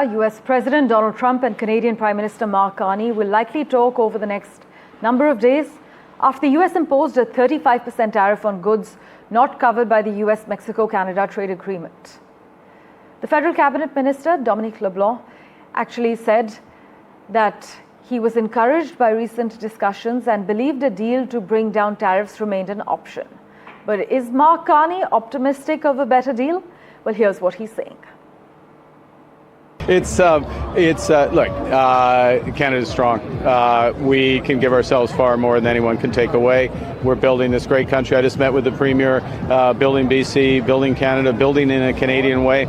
US President Donald Trump and Canadian Prime Minister Mark Carney will likely talk over the next number of days after the US imposed a 35% tariff on goods not covered by the US-Mexico-Canada trade agreement. The Federal Cabinet Minister, Dominic LeBlanc, actually said that he was encouraged by recent discussions and believed a deal to bring down tariffs remained an option. But is Mark Carney optimistic of a better deal? Well, here's what he's saying. Look, Canada's strong. We can give ourselves far more than anyone can take away. We're building this great country. I just met with the Premier, building BC, building Canada, building in a Canadian way,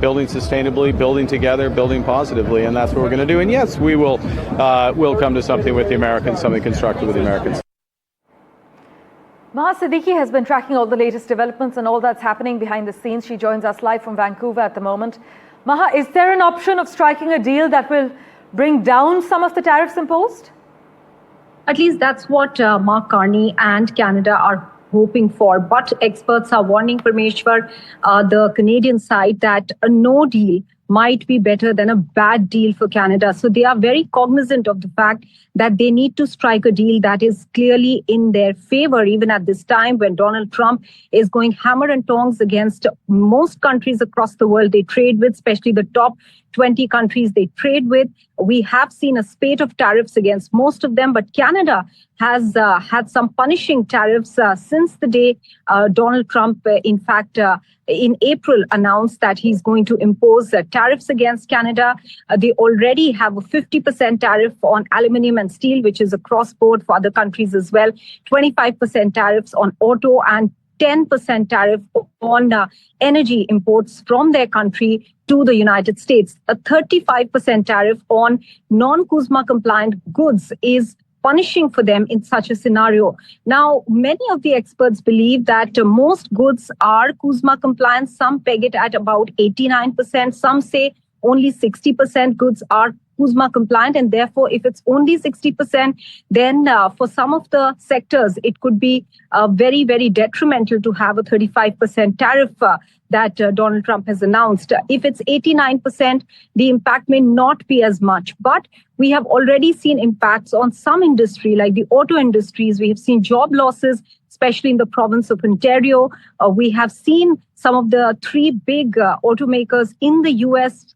building sustainably, building together, building positively, and that's what we're going to do. And yes, we'll come to something with the Americans, something constructive with the Americans. Maha Siddiqui has been tracking all the latest developments and all that's happening behind the scenes. She joins us live from Vancouver at the moment. Maha, is there an option of striking a deal that will bring down some of the tariffs imposed? At least that's what Mark Carney and Canada are hoping for. But experts are warning, Parmeshwar, the Canadian side, that a no deal might be better than a bad deal for Canada. So they are very cognizant of the fact that they need to strike a deal that is clearly in their favor, even at this time when Donald Trump is going hammer and tongs against most countries across the world they trade with, especially the top 20 countries they trade with. We have seen a spate of tariffs against most of them, but Canada has had some punishing tariffs since the day Donald Trump, in fact, in April announced that he's going to impose tariffs against Canada. They already have a 50% tariff on aluminum and steel, which is across board for other countries as well, 25% tariffs on auto, and 10% tariff on energy imports from their country to the United States. A 35% tariff on non-CUSMA compliant goods is punishing for them in such a scenario. Now, many of the experts believe that most goods are CUSMA compliant. Some peg it at about 89%. Some say only 60% goods are CUSMA compliant, and therefore, if it's only 60%, then for some of the sectors, it could be very, very detrimental to have a 35% tariff that Donald Trump has announced. If it's 89%, the impact may not be as much. But we have already seen impacts on some industry, like the auto industries. We have seen job losses, especially in the province of Ontario. We have seen some of the three big automakers in the US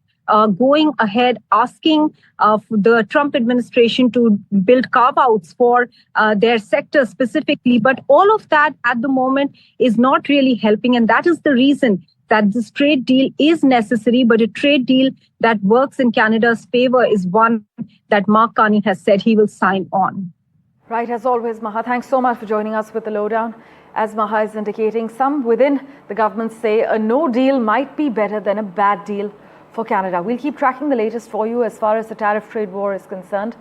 going ahead asking the Trump administration to build carve-outs for their sector specifically. But all of that at the moment is not really helping. And that is the reason that this trade deal is necessary. But a trade deal that works in Canada's favor is one that Mark Carney has said he will sign on. Right, as always, Maha, thanks so much for joining us with the lowdown. As Maha is indicating, some within the government say a no deal might be better than a bad deal for Canada. We'll keep tracking the latest for you as far as the tariff trade war is concerned.